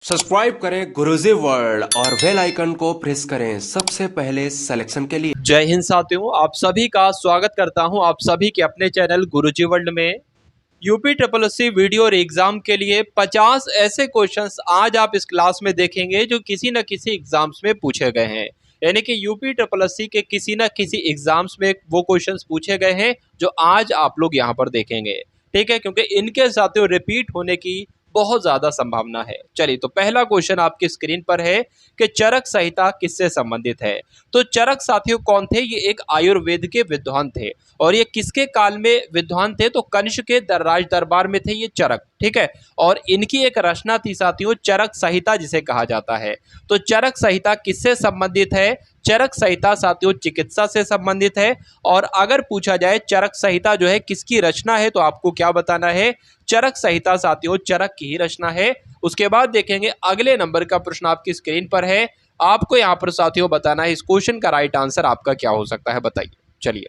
Subscribe करें गुरुजी world और bell icon को प्रेस करें सबसे पहले सिलेक्शन के लिए। जय हिंद साथियों, आप सभी का स्वागत करता हूं आप सभी के अपने चैनल गुरुजी वर्ल्ड में। यूपी ट्रिपल एससी वीडियो और एग्जाम के लिए 50 ऐसे क्वेश्चंस आज आप इस क्लास में देखेंगे जो किसी न किसी एग्जाम्स में पूछे गए हैं। यानी कि यूपी ट्रिपल एससी के किसी न किसी एग्जाम्स में वो क्वेश्चंस पूछे गए हैं जो आज आप लोग यहाँ पर देखेंगे। ठीक है, क्योंकि इनके साथियों रिपीट होने की बहुत ज्यादा संभावना है। चलिए, तो पहला क्वेश्चन आपकी स्क्रीन पर है कि चरक संहिता किससे संबंधित है। तो चरक साथियों कौन थे? ये एक आयुर्वेद के विद्वान थे और ये किसके काल में विद्वान थे? तो कंस के राज दरबार में थे ये चरक। ठीक है, और इनकी एक रचना थी साथियों चरक संहिता जिसे कहा जाता है। तो चरक संहिता किससे संबंधित है? चरक संहिता साथियों चिकित्सा से संबंधित है। और अगर पूछा जाए चरक संहिता जो है किसकी रचना है तो आपको क्या बताना है? चरक संहिता साथियों चरक की ही रचना है। उसके बाद देखेंगे अगले नंबर का प्रश्न आपकी स्क्रीन पर है। आपको यहां पर साथियों बताना है इस क्वेश्चन का राइट आंसर आपका क्या हो सकता है, बताइए। चलिए,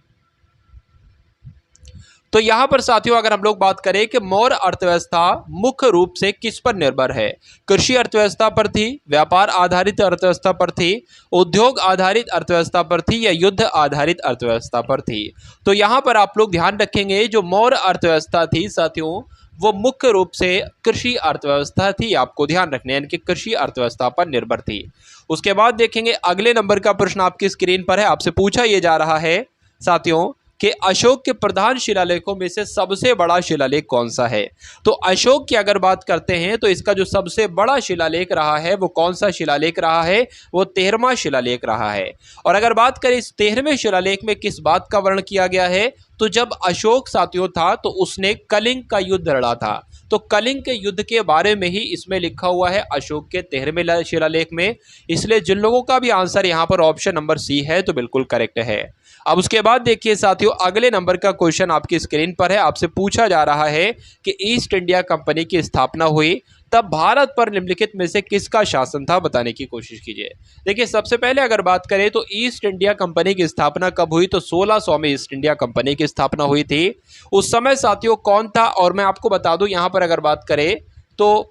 तो यहां पर साथियों अगर हम लोग बात करें कि मौर्य अर्थव्यवस्था मुख्य रूप से किस पर निर्भर है? कृषि अर्थव्यवस्था पर थी, व्यापार आधारित अर्थव्यवस्था पर थी, उद्योग आधारित अर्थव्यवस्था पर थी या युद्ध आधारित अर्थव्यवस्था पर थी? तो यहां पर आप लोग ध्यान रखेंगे जो मौर्य अर्थव्यवस्था थी साथियों वो मुख्य रूप से कृषि अर्थव्यवस्था थी। आपको ध्यान रखना है, यानी कि कृषि अर्थव्यवस्था पर निर्भर थी। उसके बाद देखेंगे अगले नंबर का प्रश्न आपकी स्क्रीन पर है। आपसे पूछा यह जा रहा है साथियों कि अशोक के प्रधान शिलालेखों में से सबसे बड़ा शिलालेख कौन सा है? तो अशोक की अगर बात करते हैं तो इसका जो सबसे बड़ा शिलालेख रहा है वो कौन सा शिलालेख रहा है? वो 13वां शिलालेख रहा है। और अगर बात करें इस 13वें शिलालेख में किस बात का वर्णन किया गया है? तो जब अशोक साथियों था तो उसने कलिंग का युद्ध लड़ा था। तो कलिंग के युद्ध के बारे में ही इसमें लिखा हुआ है अशोक के 13वें शिलालेख में। इसलिए जिन लोगों का भी आंसर यहाँ पर ऑप्शन नंबर सी है तो बिल्कुल करेक्ट है। अब उसके बाद देखिए साथियों अगले नंबर का क्वेश्चन आपकी स्क्रीन पर है। आपसे पूछा जा रहा है कि ईस्ट इंडिया कंपनी की स्थापना हुई तब भारत पर निम्नलिखित में से किसका शासन था? बताने की कोशिश कीजिए। देखिए, सबसे पहले अगर बात करें तो ईस्ट इंडिया कंपनी की स्थापना कब हुई? तो 1600 में ईस्ट इंडिया कंपनी की स्थापना हुई थी। उस समय साथियों कौन था? और मैं आपको बता दूं यहां पर अगर बात करें तो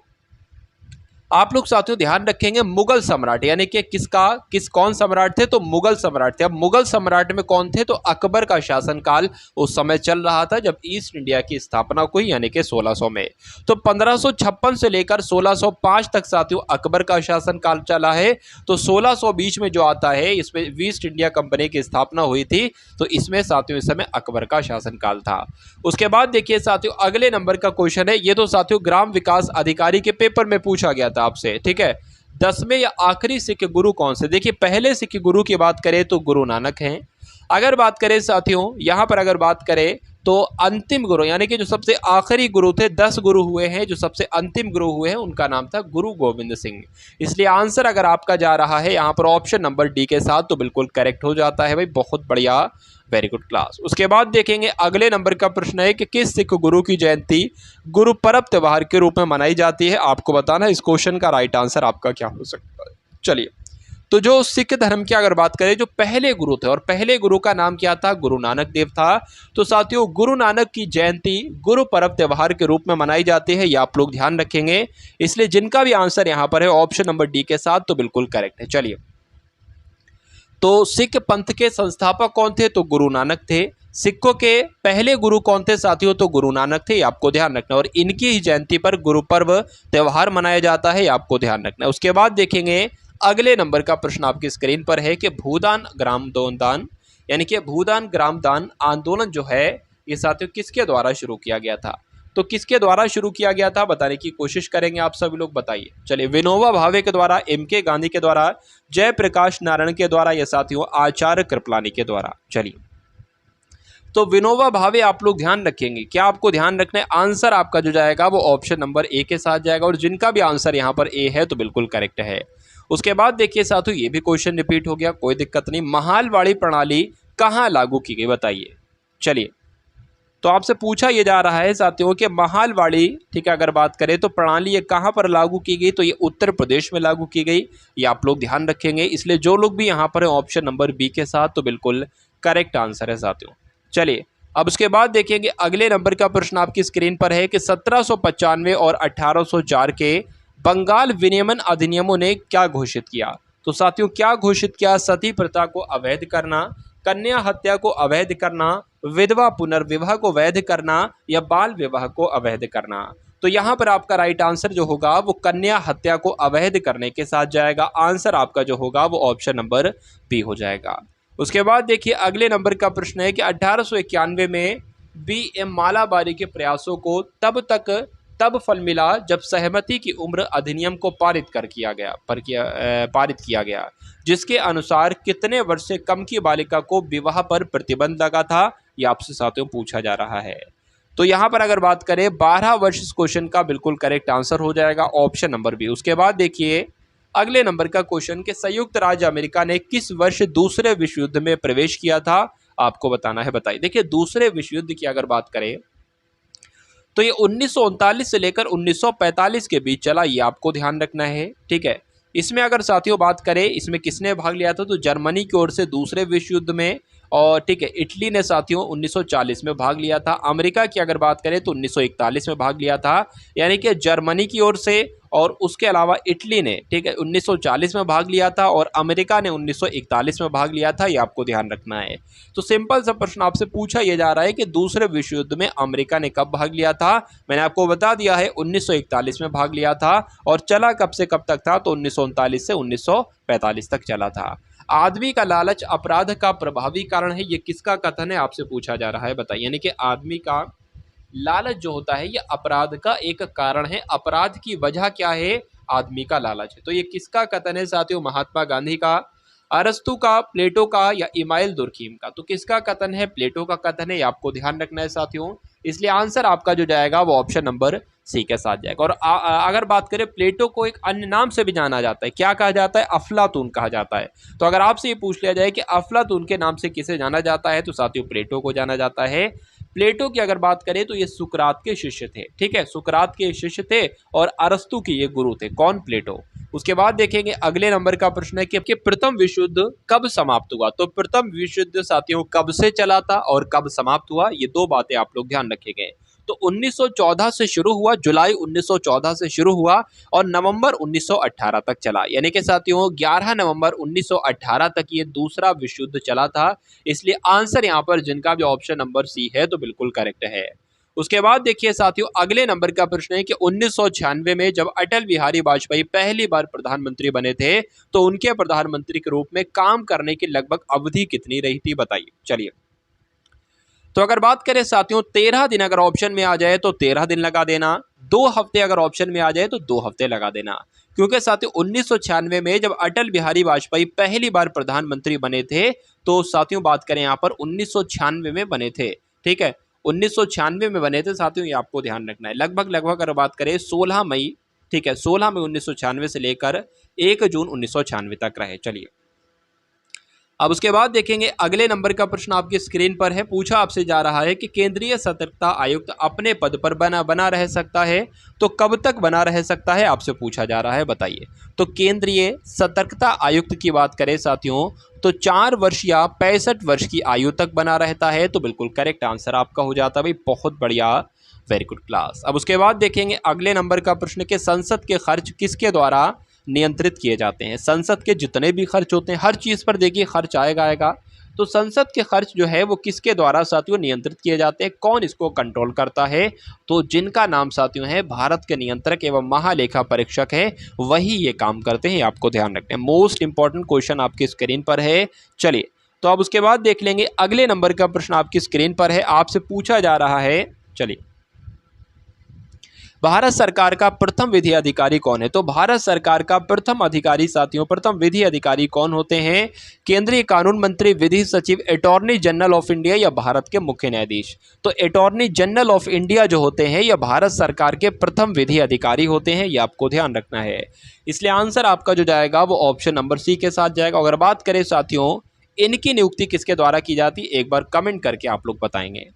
आप लोग साथियों ध्यान रखेंगे मुगल सम्राट, यानी कि कौन सम्राट थे? तो मुगल सम्राट थे। अब मुगल सम्राट में कौन थे? तो अकबर का शासनकाल उस समय चल रहा था जब ईस्ट इंडिया की स्थापना हुई, यानी कि 1600 में। तो 1556 से लेकर 1605 तक साथियों अकबर का शासनकाल चला है। तो 1620 में जो आता है इसमें ईस्ट इंडिया कंपनी की स्थापना हुई थी। तो इसमें साथियों इस समय अकबर का शासनकाल था। उसके बाद देखिए साथियों अगले नंबर का क्वेश्चन है। ये तो साथियों ग्राम विकास अधिकारी के पेपर में पूछा गया था आपसे। ठीक है, 10वें या आखिरी सिख गुरु कौन से? देखिए, पहले सिख गुरु की बात करें तो गुरु नानक हैं। अगर बात करें साथियों यहां पर अगर बात करें तो अंतिम गुरु यानी कि जो सबसे आखिरी गुरु थे, 10 गुरु हुए हैं, जो सबसे अंतिम गुरु हुए हैं उनका नाम था गुरु गोविंद सिंह। इसलिए आंसर अगर आपका जा रहा है यहां पर ऑप्शन नंबर डी के साथ तो बिल्कुल करेक्ट हो जाता है भाई। बहुत बढ़िया, वेरी गुड क्लास। उसके बाद देखेंगे अगले नंबर का प्रश्न है कि किस सिख गुरु की जयंती गुरु पर्व त्योहार के रूप में मनाई जाती है? आपको बताना है इस क्वेश्चन का राइट आंसर आपका क्या हो सकता है। चलिए, तो जो सिख धर्म की अगर बात करें जो पहले गुरु थे और पहले गुरु का नाम क्या था? गुरु नानक देव था। तो साथियों गुरु नानक की जयंती गुरु पर्व त्योहार के रूप में मनाई जाती है, ये आप लोग ध्यान रखेंगे। इसलिए जिनका भी आंसर यहाँ पर है ऑप्शन नंबर डी के साथ तो बिल्कुल करेक्ट है। चलिए, तो सिख पंथ के संस्थापक कौन थे? तो गुरु नानक थे। सिखों के पहले गुरु कौन थे साथियों? तो गुरु नानक थे, आपको ध्यान रखना। और इनकी ही जयंती पर गुरु पर्व त्योहार मनाया जाता है, आपको ध्यान रखना। उसके बाद देखेंगे अगले नंबर का प्रश्न आपकी स्क्रीन पर है कि भूदान ग्राम दान यानी कि भूदान ग्राम दान आंदोलन जो है ये साथियों किसके द्वारा शुरू किया गया था? तो किसके द्वारा शुरू किया गया था बताने की कोशिश करेंगे आप सभी लोग, बताइए। चलिए, विनोबा भावे के द्वारा, एम.के. गांधी के द्वारा, जयप्रकाश नारायण के द्वारा या साथियों आचार्य कृपलानी के द्वारा? चलिए, तो विनोबा भावे आप लोग ध्यान रखेंगे। क्या आपको ध्यान रखना है? आंसर आपका जो जाएगा वो ऑप्शन नंबर ए के साथ जाएगा और जिनका भी आंसर यहाँ पर ए है तो बिल्कुल करेक्ट है। उसके बाद देखिए साथियों ये भी क्वेश्चन रिपीट हो गया, कोई दिक्कत नहीं। महालवाड़ी प्रणाली कहाँ लागू की गई बताइए। चलिए, तो आपसे पूछा यह जा रहा है साथियों कि महालवाड़ी, ठीक है, अगर बात करें तो प्रणाली ये कहाँ पर लागू की गई? तो ये उत्तर प्रदेश में लागू की गई, ये आप लोग ध्यान रखेंगे। इसलिए जो लोग भी यहाँ पर है ऑप्शन नंबर बी के साथ तो बिल्कुल करेक्ट आंसर है साथियों। चलिए, अब उसके बाद देखेंगे अगले नंबर का प्रश्न आपकी स्क्रीन पर है कि 1795 और 1804 के बंगाल विनियमन अधिनियमों ने क्या घोषित किया? तो साथियों क्या घोषित किया? सती प्रथा को अवैध करना, कन्या हत्या को अवैध करना, विधवा पुनर्विवाह को वैध करना या बाल विवाह को अवैध करना। तो यहाँ पर आपका राइट आंसर जो होगा वो कन्या हत्या को अवैध करने के साथ जाएगा। आंसर आपका जो होगा वो ऑप्शन नंबर बी हो जाएगा। उसके बाद देखिए अगले नंबर का प्रश्न है कि 1891 में B.M. मालाबारी के प्रयासों को तब फल मिला जब सहमति की उम्र अधिनियम को पारित किया गया, जिसके अनुसार कितने वर्ष से कम की बालिका को विवाह पर प्रतिबंध लगा था, ये आपसे साथियों पूछा जा रहा है। तो यहाँ पर अगर बात करें 12 वर्ष इस क्वेश्चन का बिल्कुल करेक्ट आंसर हो जाएगा, ऑप्शन नंबर बी। उसके बाद देखिए अगले नंबर का क्वेश्चन कि संयुक्त राज्य अमेरिका ने किस वर्ष दूसरे विश्व युद्ध में प्रवेश किया था, आपको बताना है। बताइए। देखिए दूसरे विश्व युद्ध की अगर बात करें तो ये 1939 से लेकर 1945 के बीच चला, ये आपको ध्यान रखना है। ठीक है। इसमें अगर साथियों बात करें इसमें किसने भाग लिया था, तो जर्मनी की ओर से दूसरे विश्व युद्ध में, और ठीक है इटली ने साथियों 1940 में भाग लिया था। अमेरिका की अगर बात करें तो 1941 में भाग लिया था, यानी कि जर्मनी की ओर से, और उसके अलावा इटली ने ठीक है 1940 में भाग लिया था और अमेरिका ने 1941 में भाग लिया था, ये आपको ध्यान रखना है। तो सिंपल सा प्रश्न आपसे पूछा यह जा रहा है कि दूसरे विश्व युद्ध में अमेरिका ने कब भाग लिया था। मैंने आपको बता दिया है 1941 में भाग लिया था, और चला कब से कब तक था, तो 1939 से 1945 तक चला था। आदमी का लालच अपराध का प्रभावी कारण है, ये किसका कथन है, आपसे पूछा जा रहा है। बताइए। यानी कि आदमी का लालच जो होता है ये अपराध का एक कारण है। अपराध की वजह क्या है, आदमी का लालच है। तो ये किसका कथन है साथियों, महात्मा गांधी का, अरस्तु का, प्लेटो का या इमाइल दुर्खीम का। तो किसका कथन है, प्लेटो का कथन है, ये आपको ध्यान रखना है साथियों। इसलिए आंसर आपका जो जाएगा वो ऑप्शन नंबर सी के साथ जाएगा। और अगर बात करें प्लेटो को एक अन्य नाम से भी जाना जाता है, क्या कहा जाता है, अफलातून कहा जाता है। तो अगर आपसे ये पूछ लिया जाए कि अफलातून के नाम से किसे जाना जाता है, तो साथियों प्लेटो को जाना जाता है। प्लेटो की अगर बात करें तो ये सुकरात के शिष्य थे। ठीक है, सुकरात के शिष्य थे और अरस्तु के ये गुरु थे। कौन, प्लेटो। उसके बाद देखेंगे अगले नंबर का प्रश्न है कि प्रथम विश्व युद्ध कब समाप्त हुआ। तो प्रथम विश्व युद्ध साथियों कब से चला था और कब समाप्त हुआ, ये दो बातें आप लोग ध्यान रखेंगे। तो 1914 से शुरू हुआ, जुलाई 1914 से शुरू हुआ और नवंबर 1918 तक चला। यानी कि साथियों 11 नवंबर 1918 तक ये दूसरा विश्व युद्ध चला था। इसलिए आंसर यहाँ पर जिनका भी ऑप्शन नंबर सी है तो बिल्कुल करेक्ट है। उसके बाद देखिए साथियों अगले नंबर का प्रश्न है कि 1996 में जब अटल बिहारी वाजपेयी पहली बार प्रधानमंत्री बने थे तो उनके प्रधानमंत्री के रूप में काम करने की लगभग अवधि कितनी रही थी, बताइए। चलिए, तो अगर बात करें साथियों 13 दिन अगर ऑप्शन में आ जाए तो 13 दिन लगा देना, 2 हफ्ते अगर ऑप्शन में आ जाए तो 2 हफ्ते लगा देना। क्योंकि साथियों 1996 में जब अटल बिहारी वाजपेयी पहली बार प्रधानमंत्री बने थे, तो साथियों बात करें यहाँ पर 1996 में बने थे। ठीक है, 1996 में बने थे साथियों, ये आपको ध्यान रखना है। लगभग अगर बात करें 16 मई, ठीक है 16 मई 1996 से लेकर 1 जून 1996 तक रहे। चलिए, अब उसके बाद देखेंगे अगले नंबर का प्रश्न आपकी स्क्रीन पर है। पूछा आपसे जा रहा है कि केंद्रीय सतर्कता आयुक्त अपने पद पर बना रह सकता है, तो कब तक बना रह सकता है, आपसे पूछा जा रहा है। बताइए। तो केंद्रीय सतर्कता आयुक्त की बात करें साथियों तो 4 वर्ष या 65 वर्ष की आयु तक बना रहता है। तो बिल्कुल करेक्ट आंसर आपका हो जाता है भाई, बहुत बढ़िया, वेरी गुड क्लास। अब उसके बाद देखेंगे अगले नंबर का प्रश्न कि संसद के खर्च किसके द्वारा नियंत्रित किए जाते हैं। संसद के जितने भी खर्च होते हैं, हर चीज़ पर देखिए खर्च आएगा। तो संसद के खर्च जो है वो किसके द्वारा साथियों नियंत्रित किए जाते हैं, कौन इसको कंट्रोल करता है, तो जिनका नाम साथियों है भारत के नियंत्रक एवं महालेखा परीक्षक है, वही ये काम करते हैं। आपको ध्यान रखना है, मोस्ट इंपॉर्टेंट क्वेश्चन आपकी स्क्रीन पर है। चलिए, तो अब उसके बाद देख लेंगे अगले नंबर का प्रश्न आपकी स्क्रीन पर है, आपसे पूछा जा रहा है। चलिए, भारत सरकार का प्रथम विधि अधिकारी कौन है। तो भारत सरकार का प्रथम अधिकारी साथियों, प्रथम विधि अधिकारी कौन होते हैं, केंद्रीय कानून मंत्री, विधि सचिव, अटॉर्नी जनरल ऑफ इंडिया या भारत के मुख्य न्यायाधीश। तो अटॉर्नी जनरल ऑफ इंडिया जो होते हैं ये भारत सरकार के प्रथम विधि अधिकारी होते हैं, ये आपको ध्यान रखना है। इसलिए आंसर आपका जो जाएगा वो ऑप्शन नंबर सी के साथ जाएगा। अगर बात करें साथियों इनकी नियुक्ति किसके द्वारा की जाती है, एक बार कमेंट करके आप लोग बताएंगे।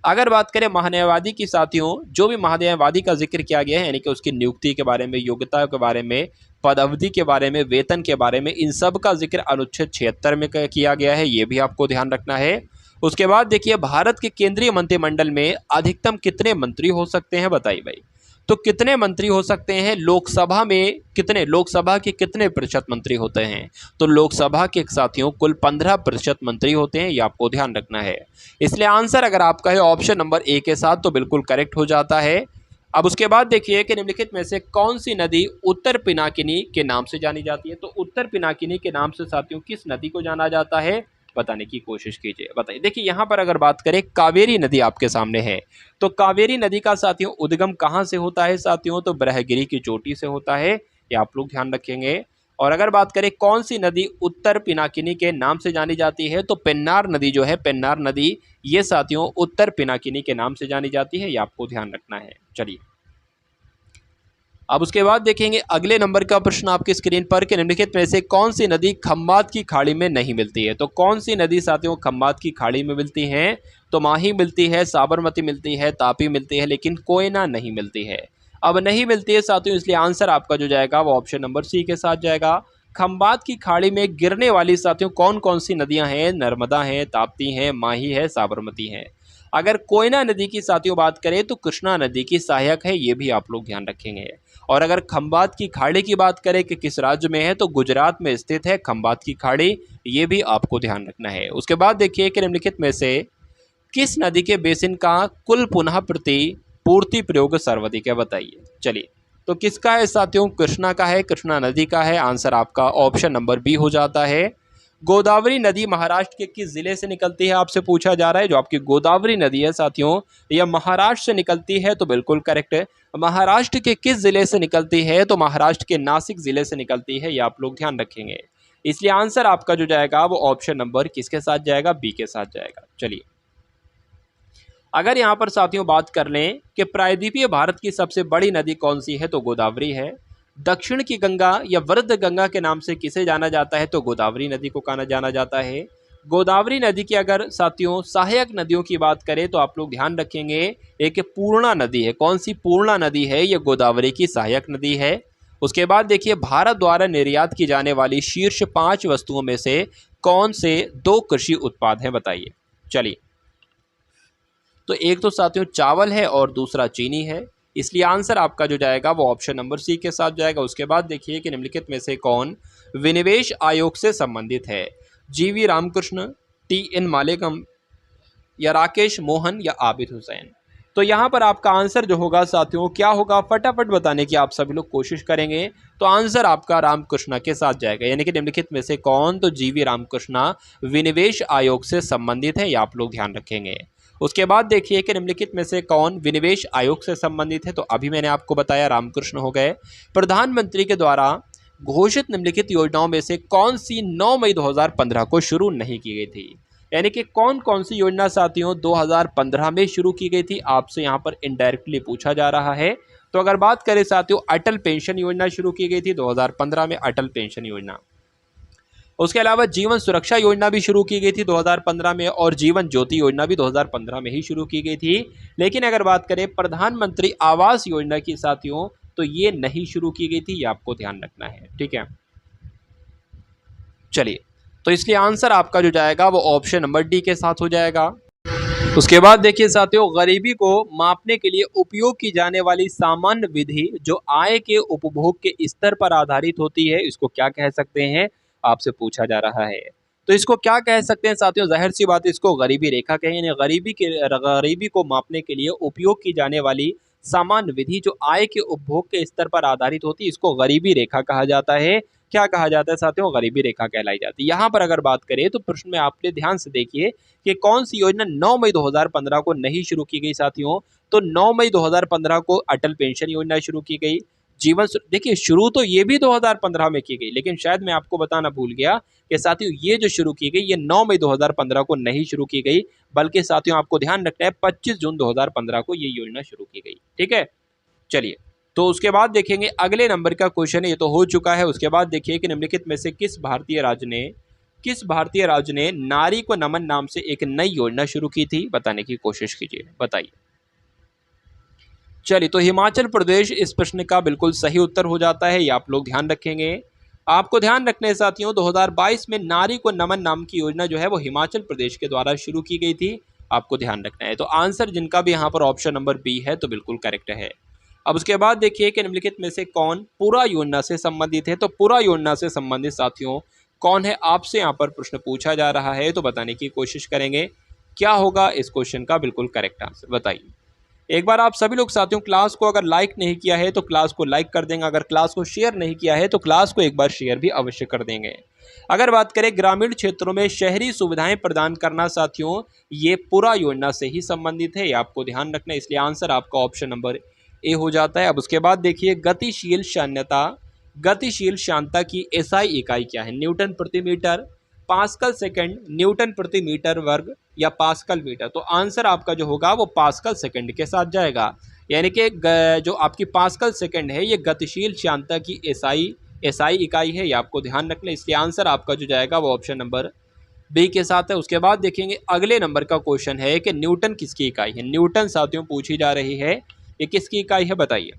अगर बात करें महान्यायवादी की साथियों, जो भी महान्यायवादी का जिक्र किया गया है, यानी कि उसकी नियुक्ति के बारे में, योग्यता के बारे में, पद अवधि के बारे में, वेतन के बारे में, इन सब का जिक्र अनुच्छेद 76 में किया गया है, ये भी आपको ध्यान रखना है। उसके बाद देखिए भारत के केंद्रीय मंत्रिमंडल में अधिकतम कितने मंत्री हो सकते हैं, बताइए भाई। तो कितने मंत्री हो सकते हैं लोकसभा में, कितने, लोकसभा के कितने प्रतिशत मंत्री होते हैं? तो लोकसभा के साथियों कुल 15% मंत्री होते हैं, ये आपको ध्यान रखना है। इसलिए आंसर अगर आपका है ऑप्शन नंबर ए के साथ तो बिल्कुल करेक्ट हो जाता है। अब उसके बाद देखिए कि निम्नलिखित में से कौन सी नदी उत्तर पिनाकिनी के नाम से जानी जाती है? तो उत्तर पिनाकिनी के नाम से साथियों किस नदी को जाना जाता है, बताने की कोशिश कीजिए, बताइए। देखिए यहाँ पर अगर बात करें, कावेरी नदी आपके सामने है, तो कावेरी नदी का साथियों उद्गम कहाँ से होता है साथियों? तो ब्रह्मगिरी की चोटी से होता है, ये आप लोग ध्यान रखेंगे। और अगर बात करें कौन सी नदी उत्तर पिनाकिनी के नाम से जानी जाती है, तो पेन्नार नदी जो है, पेन्नार नदी, ये साथियों उत्तर पिनाकिनी के नाम से जानी जाती है, ये आपको ध्यान रखना है। चलिए अब उसके बाद देखेंगे अगले नंबर का प्रश्न आपकी स्क्रीन पर कि निम्नलिखित में से कौन सी नदी खम्बात की खाड़ी में नहीं मिलती है? तो कौन सी नदी साथियों खम्बात की खाड़ी में मिलती है? तो माही मिलती है, साबरमती मिलती है, तापी मिलती है, लेकिन कोयना नहीं मिलती है। अब नहीं मिलती है साथियों, इसलिए आंसर आपका जो जाएगा वो ऑप्शन नंबर सी के साथ जाएगा। खम्बात की खाड़ी में गिरने वाली साथियों कौन कौन सी नदियां हैं? नर्मदा है, ताप्ती है, माही है, साबरमती है। अगर कोयना नदी की साथियों बात करें तो कृष्णा नदी की सहायक है, ये भी आप लोग ध्यान रखेंगे। और अगर खम्बात की खाड़ी की बात करें कि किस राज्य में है, तो गुजरात में स्थित है खम्बात की खाड़ी, ये भी आपको ध्यान रखना है। उसके बाद देखिए कि निम्नलिखित में से किस नदी के बेसिन का कुल पुनः पूर्ति प्रयोग सर्वाधिक है, बताइए। चलिए तो किसका है साथियों? कृष्णा का है, कृष्णा नदी का है। आंसर आपका ऑप्शन नंबर बी हो जाता है। गोदावरी नदी महाराष्ट्र के किस जिले से निकलती है, आपसे पूछा जा रहा है। जो आपकी गोदावरी नदी है साथियों, यह महाराष्ट्र से निकलती है, तो बिल्कुल करेक्ट है। महाराष्ट्र के किस जिले से निकलती है? तो महाराष्ट्र के नासिक जिले से निकलती है, ये आप लोग ध्यान रखेंगे। इसलिए आंसर आपका जो जाएगा वो ऑप्शन नंबर किसके साथ जाएगा? बी के साथ जाएगा। चलिए अगर यहाँ पर साथियों बात कर लें कि प्रायद्वीपीय भारत की सबसे बड़ी नदी कौन सी है, तो गोदावरी है। दक्षिण की गंगा या वृद्ध गंगा के नाम से किसे जाना जाता है? तो गोदावरी नदी को जाना जाता है। गोदावरी नदी की अगर साथियों सहायक नदियों की बात करें तो आप लोग ध्यान रखेंगे, एक पूर्णा नदी है। कौन सी पूर्णा नदी है? ये गोदावरी की सहायक नदी है। उसके बाद देखिए भारत द्वारा निर्यात की जाने वाली शीर्ष 5 वस्तुओं में से कौन से 2 कृषि उत्पाद हैं, बताइए। चलिए तो एक तो साथियों चावल है और दूसरा चीनी है, इसलिए आंसर आपका जो जाएगा वो ऑप्शन नंबर सी के साथ जाएगा। उसके बाद देखिए कि निम्नलिखित में से कौन विनिवेश आयोग से संबंधित है? जीवी रामकृष्ण, टी.एन. मालेकम, या राकेश मोहन, या आबिद हुसैन। तो यहाँ पर आपका आंसर जो होगा साथियों क्या होगा, फटाफट बताने की आप सभी लोग कोशिश करेंगे। तो आंसर आपका रामकृष्णा के साथ जाएगा, यानी कि निम्नलिखित में से कौन? तो जीवी रामकृष्णा विनिवेश आयोग से संबंधित है, ये आप लोग ध्यान रखेंगे। उसके बाद देखिए कि निम्नलिखित में से कौन विनिवेश आयोग से संबंधित है? तो अभी मैंने आपको बताया रामकृष्ण हो गए। प्रधानमंत्री के द्वारा घोषित निम्नलिखित योजनाओं में से कौन सी 9 मई 2015 को शुरू नहीं की गई थी? यानी कि कौन कौन सी योजना साथियों 2015 में शुरू की गई थी, आपसे यहाँ पर इनडायरेक्टली पूछा जा रहा है। तो अगर बात करें साथियों अटल पेंशन योजना शुरू की गई थी 2015 में, अटल पेंशन योजना। उसके अलावा जीवन सुरक्षा योजना भी शुरू की गई थी 2015 में, और जीवन ज्योति योजना भी 2015 में ही शुरू की गई थी। लेकिन अगर बात करें प्रधानमंत्री आवास योजना की साथियों, तो ये नहीं शुरू की गई थी, ये आपको ध्यान रखना है, ठीक है। चलिए तो इसलिए आंसर आपका जो जाएगा वो ऑप्शन नंबर डी के साथ हो जाएगा। उसके बाद देखिए साथियों गरीबी को मापने के लिए उपयोग की जाने वाली सामान्य विधि जो आय के उपभोग के स्तर पर आधारित होती है, इसको क्या कह सकते हैं, आपसे पूछा जा रहा है। तो इसको क्या कह सकते हैं साथियों? जाहिर सी बात है इसको गरीबी रेखा कहें, यानी गरीबी को मापने के लिए उपयोग की जाने वाली सामान्य विधि जो आय के उपभोग के स्तर पर आधारित होती है, इसको गरीबी रेखा कहा जाता है। क्या कहा जाता है साथियों? गरीबी रेखा कहलाई जाती है। यहाँ पर अगर बात करें तो प्रश्न में आपने ध्यान से देखिए कि कौन सी योजना 9 मई 2015 को नहीं शुरू की गई साथियों? तो 9 मई 2015 को अटल पेंशन योजना शुरू की गई। देखिए शुरू तो ये भी 2015 में की गई, लेकिन शायद मैं आपको बताना भूल गया कि साथियों ये जो शुरू की गई ये 9 मई 2015 को नहीं शुरू की गई, बल्कि साथियों आपको ध्यान रखना है 25 जून 2015 को ये योजना शुरू की गई, ठीक है। चलिए तो उसके बाद देखेंगे अगले नंबर का क्वेश्चन है, ये तो हो चुका है। उसके बाद देखिए कि निम्नलिखित में से किस भारतीय राज्य ने नारी को नमन नाम से एक नई योजना शुरू की थी, बताने की कोशिश कीजिए, बताइए। चलिए तो हिमाचल प्रदेश इस प्रश्न का बिल्कुल सही उत्तर हो जाता है, ये आप लोग ध्यान रखेंगे। आपको ध्यान रखना है साथियों 2022 में नारी को नमन नाम की योजना जो है वो हिमाचल प्रदेश के द्वारा शुरू की गई थी, आपको ध्यान रखना है। तो आंसर जिनका भी यहाँ पर ऑप्शन नंबर बी है तो बिल्कुल करेक्ट है। अब उसके बाद देखिए कि निम्नलिखित में से कौन पूरा योजना से संबंधित है। तो पूरा योजना से संबंधित साथियों कौन है, आपसे यहाँ पर प्रश्न पूछा जा रहा है, तो बताने की कोशिश करेंगे क्या होगा इस क्वेश्चन का बिल्कुल करेक्ट आंसर। बताइए एक बार आप सभी लोग साथियों क्लास को अगर लाइक नहीं किया है तो क्लास को लाइक कर देंगे, अगर क्लास को शेयर नहीं किया है तो क्लास को एक बार शेयर भी अवश्य कर देंगे। अगर बात करें ग्रामीण क्षेत्रों में शहरी सुविधाएं प्रदान करना साथियों, ये पूरा योजना से ही संबंधित है, ये आपको ध्यान रखना है, इसलिए आंसर आपका ऑप्शन नंबर ए हो जाता है। अब उसके बाद देखिए गतिशील शांता की एसआई इकाई क्या है, न्यूटन प्रति मीटर, पास्कल सेकंड, न्यूटन प्रति मीटर वर्ग या पास्कल मीटर। तो आंसर आपका जो होगा वो पास्कल सेकंड के साथ जाएगा, यानी कि जो आपकी पास्कल सेकंड है ये गतिशील शांता की एसआई इकाई है, ये आपको ध्यान रखना है, इसलिए आंसर आपका जो जाएगा वो ऑप्शन नंबर बी के साथ है। उसके बाद देखेंगे अगले नंबर का क्वेश्चन है कि न्यूटन किसकी इकाई है। न्यूटन साथियों पूछी जा रही है, ये किसकी इकाई है बताइए।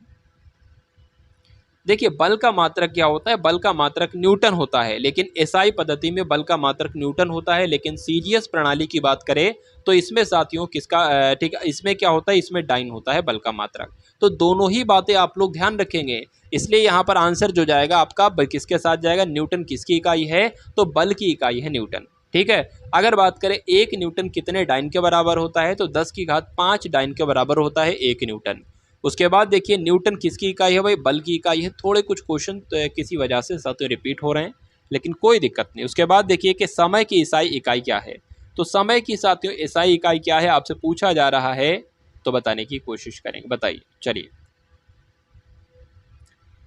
देखिए बल का मात्रक क्या होता है, बल का मात्रक न्यूटन होता है, लेकिन एसआई पद्धति में बल का मात्रक न्यूटन होता है, लेकिन सीजीएस प्रणाली की बात करें तो इसमें साथियों किसका ठीक है, इसमें क्या होता है, इसमें डाइन होता है बल का मात्रक। तो दोनों ही बातें आप लोग ध्यान रखेंगे, इसलिए यहाँ पर आंसर जो जाएगा आपका किसके साथ जाएगा, न्यूटन किसकी इकाई है, तो बल की इकाई है न्यूटन। ठीक है, अगर बात करें 1 न्यूटन कितने डाइन के बराबर होता है, तो 10⁵5 डाइन के बराबर होता है 1 न्यूटन। उसके बाद देखिए न्यूटन किसकी इकाई है भाई, बल की इकाई है। थोड़े कुछ क्वेश्चन किसी वजह से साथियों रिपीट हो रहे हैं, लेकिन कोई दिक्कत नहीं। उसके बाद देखिए कि समय की ईसाई इकाई क्या है, तो समय की साथियों ईसाई इकाई क्या है आपसे पूछा जा रहा है, तो बताने की कोशिश करेंगे। बताइए चलिए,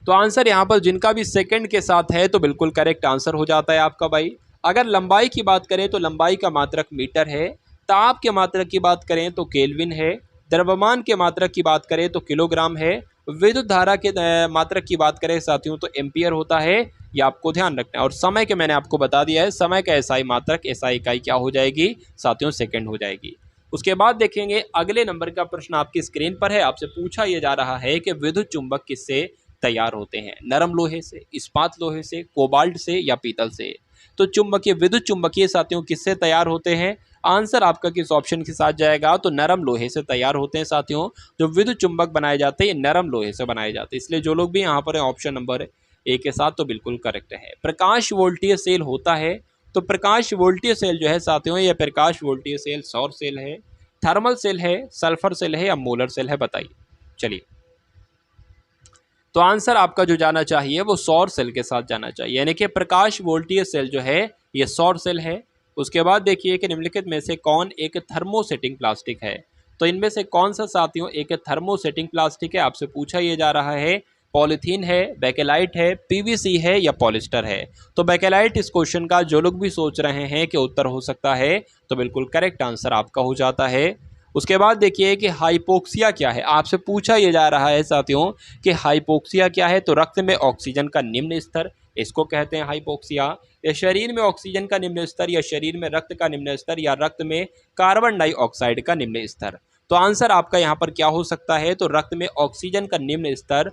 तो आंसर यहाँ पर जिनका भी सेकंड के साथ है तो बिल्कुल करेक्ट आंसर हो जाता है आपका भाई। अगर लंबाई की बात करें तो लंबाई का मात्रक मीटर है, ताप के मात्रक की बात करें तो केल्विन है, द्रव्यमान के मात्रक की बात करें तो किलोग्राम है, विद्युत धारा के मात्रक की बात करें साथियों तो एम्पियर होता है, ये आपको ध्यान रखना है। और समय के मैंने आपको बता दिया है, समय का एसआई मात्रक एसआई इकाई क्या हो जाएगी साथियों, सेकंड हो जाएगी। उसके बाद देखेंगे अगले नंबर का प्रश्न आपकी स्क्रीन पर है, आपसे पूछा यह जा रहा है कि विद्युत चुंबक किससे तैयार होते हैं, नरम लोहे से, इस्पात लोहे से, कोबाल्ट से या पीतल से। तो चुंबकीय विद्युत चुंबकीय साथियों किससे तैयार होते हैं, आंसर आपका किस ऑप्शन के साथ जाएगा, तो नरम लोहे से तैयार होते हैं साथियों। जो विद्युत चुंबक बनाए जाते हैं नरम लोहे से बनाए जाते हैं, इसलिए जो लोग भी यहाँ पर ऑप्शन नंबर ए के साथ तो बिल्कुल करेक्ट है। प्रकाश वोल्टीय सेल होता है, तो प्रकाश वोल्टीय सेल जो है साथियों, यह प्रकाश वोल्टीय सेल सौर सेल है, थर्मल सेल है, सल्फर सेल है या मोलर सेल है, बताइए चलिए। तो आंसर आपका जो जाना चाहिए वो सौर सेल के साथ जाना चाहिए, यानी कि प्रकाश वोल्टीय सेल जो है ये सौर सेल है। उसके बाद देखिए कि निम्नलिखित में से कौन एक थर्मोसेटिंग प्लास्टिक है, तो इनमें से कौन सा साथियों एक थर्मोसेटिंग प्लास्टिक है, आपसे पूछा ये जा रहा है। पॉलीथीन है, बेकेलाइट है, पीवीसी है या पॉलिस्टर है। तो बेकेलाइट इस क्वेश्चन का जो लोग भी सोच रहे हैं कि उत्तर हो सकता है, तो बिल्कुल करेक्ट आंसर आपका हो जाता है। उसके बाद देखिए कि हाइपोक्सिया क्या है, आपसे पूछा यह जा रहा है साथियों कि हाइपोक्सिया क्या है, तो रक्त में ऑक्सीजन का निम्न स्तर, इसको कहते हैं हाइपोक्सिया। या शरीर में ऑक्सीजन का निम्न स्तर, या शरीर में रक्त का निम्न स्तर, या रक्त में कार्बन डाइऑक्साइड का निम्न स्तर। तो आंसर आपका यहाँ पर क्या हो सकता है, तो रक्त में ऑक्सीजन का निम्न स्तर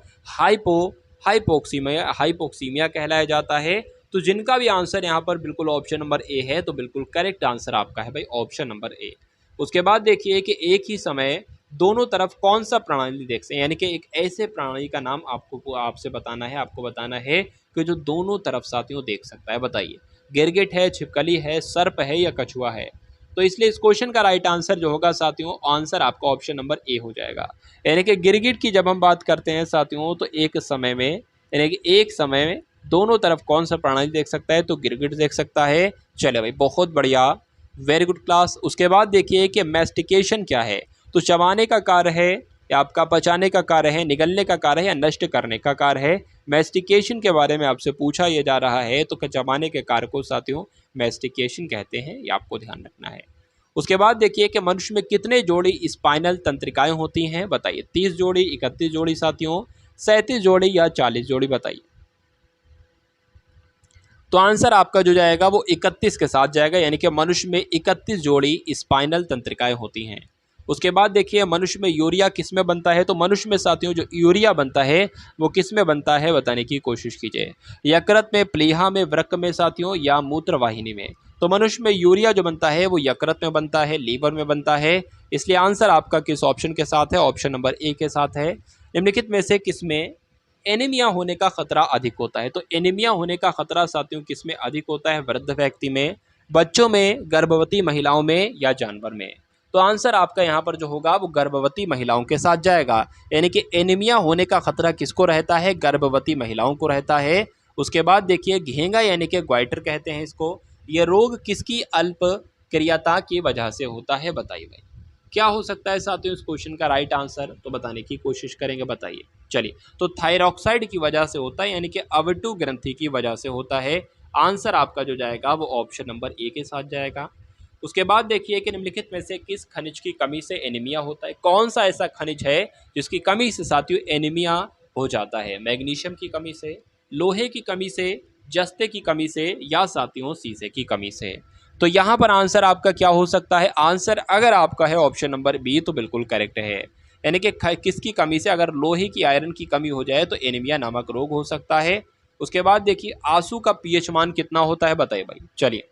हाइपोक्सीमिया कहलाया जाता है। तो जिनका भी आंसर यहाँ पर बिल्कुल ऑप्शन नंबर ए है, तो बिल्कुल करेक्ट आंसर आपका है भाई ऑप्शन नंबर ए। उसके बाद देखिए कि एक ही समय दोनों तरफ कौन सा प्रणाली देख सकते हैं, यानी कि एक ऐसे प्रणाली का नाम आपसे बताना है, आपको बताना है कि जो दोनों तरफ साथियों देख सकता है। बताइए, गिरगिट है, छिपकली है, सर्प है या कछुआ है। तो इसलिए इस क्वेश्चन का राइट आंसर जो होगा साथियों, आंसर आपका ऑप्शन नंबर ए हो जाएगा। यानी कि गिरगिट की जब हम बात करते हैं साथियों, तो एक समय में दोनों तरफ कौन सा प्रणाली देख सकता है, तो गिरगिट देख सकता है। चले भाई, बहुत बढ़िया, वेरी गुड क्लास। उसके बाद देखिए कि मैस्टिकेशन क्या है, तो चबाने का कार्य है या आपका पचाने का कार्य है, निगलने का कार्य है या नष्ट करने का कार्य है। मैस्टिकेशन के बारे में आपसे पूछा यह जा रहा है, तो चबाने के कार्य को साथियों मैस्टिकेशन कहते हैं, ये आपको ध्यान रखना है। उसके बाद देखिए कि मनुष्य में कितने जोड़ी स्पाइनल तंत्रिकाएं होती हैं, बताइए 30 जोड़ी, 31 जोड़ी साथियों, 37 जोड़ी या 40 जोड़ी, बताइए। तो आंसर आपका जो जाएगा वो 31 के साथ जाएगा, यानी कि मनुष्य में 31 जोड़ी स्पाइनल तंत्रिकाएं होती हैं। उसके बाद देखिए मनुष्य में यूरिया किस में बनता है, तो मनुष्य में साथियों जो यूरिया बनता है वो किस में बनता है, बताने की कोशिश कीजिए। यकृत में, प्लीहा में, वृक्क में साथियों या मूत्रवाहिनी में। तो मनुष्य में यूरिया जो बनता है वो यकृत में बनता है, लीवर में बनता है, इसलिए आंसर आपका किस ऑप्शन के साथ है, ऑप्शन नंबर ए के साथ है। निम्नलिखित में से किसमें एनीमिया होने का खतरा अधिक होता है? तो एनीमिया होने का खतरा साथियों किसमें अधिक होता है? वृद्ध व्यक्ति में, बच्चों में, गर्भवती महिलाओं में या जानवर में? तो आंसर आपका यहाँ पर जो होगा वो गर्भवती महिलाओं के साथ जाएगा। यानी कि एनीमिया होने का खतरा किसको रहता है? गर्भवती महिलाओं को रहता है। उसके बाद देखिए घेंगा यानी कि ग्वाइटर कहते हैं इसको। यह रोग किसकी अल्प क्रियाता की वजह से होता है? बताइए भाई क्या हो सकता है साथियों इस क्वेश्चन का राइट आंसर? तो बताने की कोशिश करेंगे, बताइए। चलिए, तो थायरॉक्साइड की वजह से होता है, यानी कि अवटु ग्रंथि की वजह से होता है। आंसर आपका जो जाएगा वो ऑप्शन नंबर ए के साथ जाएगा। उसके बाद देखिए कि निम्नलिखित में से किस खनिज की कमी से एनीमिया होता है? कौन सा ऐसा खनिज है जिसकी कमी से साथियों एनीमिया हो जाता है? मैग्नीशियम की कमी से, लोहे की कमी से, जस्ते की कमी से या साथियों शीशे की कमी से? तो यहाँ पर आंसर आपका क्या हो सकता है? आंसर अगर आपका है ऑप्शन नंबर बी तो बिल्कुल करेक्ट है। यानी कि किसकी कमी से? अगर लोहे की, आयरन की कमी हो जाए तो एनीमिया नामक रोग हो सकता है। उसके बाद देखिए आंसू का पीएच मान कितना होता है? बताइए भाई। चलिए,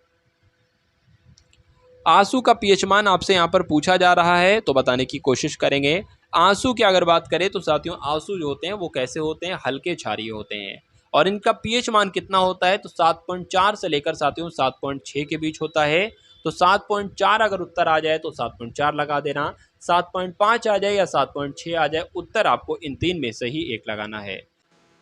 आंसू का पीएच मान आपसे यहाँ पर पूछा जा रहा है तो बताने की कोशिश करेंगे। आंसू की अगर बात करें तो साथियों आंसू जो होते हैं वो कैसे होते हैं? हल्के क्षारीय होते हैं और इनका पीएच मान कितना होता है? तो 7.4 से लेकर साथियों 7.6 के बीच होता है। तो 7.4 अगर उत्तर आ जाए तो 7.4 लगा देना, 7.5 आ जाए या 7.6 आ जाए, उत्तर आपको इन तीन में से ही एक लगाना है।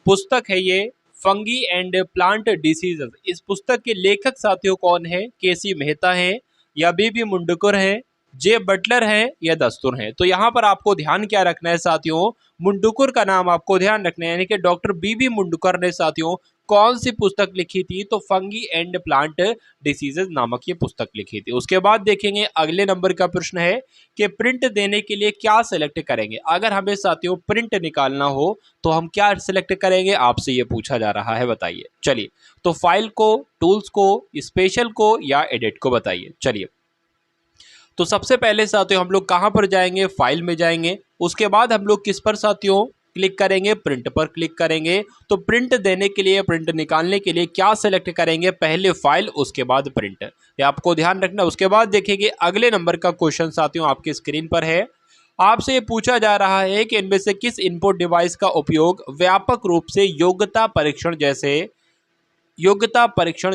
पुस्तक है ये फंगी एंड प्लांट डिसीजेस। इस पुस्तक के लेखक साथियों कौन है? केसी मेहता है या बीबी मुंडकर है, जे बटलर है या दस्तूर है? तो यहाँ पर आपको ध्यान क्या रखना है साथियों? मुंडकर का नाम आपको ध्यान रखना है, यानी कि डॉक्टर बीबी मुंडकर ने साथियों कौन सी पुस्तक लिखी थी? तो फंगी एंड प्लांट डिसीजेज नामक ये पुस्तक लिखी थी। उसके बाद देखेंगे अगले नंबर का प्रश्न है कि प्रिंट देने के लिए क्या सिलेक्ट करेंगे? अगर हमें साथियों प्रिंट निकालना हो तो हम क्या सिलेक्ट करेंगे? आपसे ये पूछा जा रहा है, बताइए। चलिए, तो फाइल को, टूल्स को, स्पेशल को या एडिट को? बताइए। चलिए, तो सबसे पहले साथियों हम लोग कहाँ पर जाएंगे? फाइल में जाएंगे। उसके बाद हम लोग किस पर साथियों क्लिक करेंगे? प्रिंट पर क्लिक करेंगे। तो प्रिंट देने के लिए, प्रिंट निकालने के लिए क्या सेलेक्ट करेंगे? पहले फाइल, उसके बाद प्रिंट, ये आपको ध्यान रखना। उसके बाद देखेंगे अगले नंबर का क्वेश्चन साथियों आपके स्क्रीन पर है। आपसे ये पूछा जा रहा है कि इनमें से किस इनपुट डिवाइस का उपयोग व्यापक रूप से योग्यता परीक्षण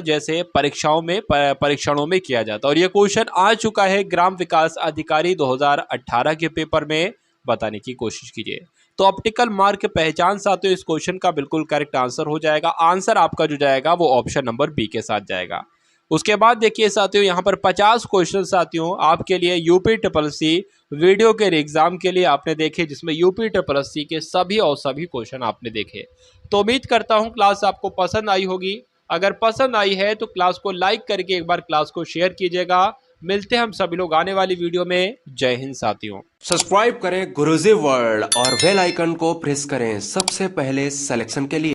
जैसे परीक्षणों में किया जाता है? और ये क्वेश्चन आ चुका है ग्राम विकास अधिकारी 2018 के पेपर में, बताने की कोशिश कीजिए। तो ऑप्टिकल मार्क पहचान साथियों इस क्वेश्चन का बिल्कुल करेक्ट आंसर हो जाएगा। आंसर आपका जो जाएगा वो ऑप्शन नंबर बी के साथ जाएगा। उसके बाद देखिए साथियों यहाँ पर 50 क्वेश्चन साथियों आपके लिए यूपी ट्रिपल सी वीडियो के एग्जाम के लिए आपने देखे, जिसमें यूपी ट्रिपल सी के सभी और सभी क्वेश्चन आपने देखे। तो उम्मीद करता हूँ क्लास आपको पसंद आई होगी। अगर पसंद आई है तो क्लास को लाइक करके एक बार क्लास को शेयर कीजिएगा। मिलते हैं हम सभी लोग आने वाली वीडियो में। जय हिंद साथियों। सब्सक्राइब करें गुरुजी वर्ल्ड और बेल आइकन को प्रेस करें सबसे पहले सिलेक्शन के लिए।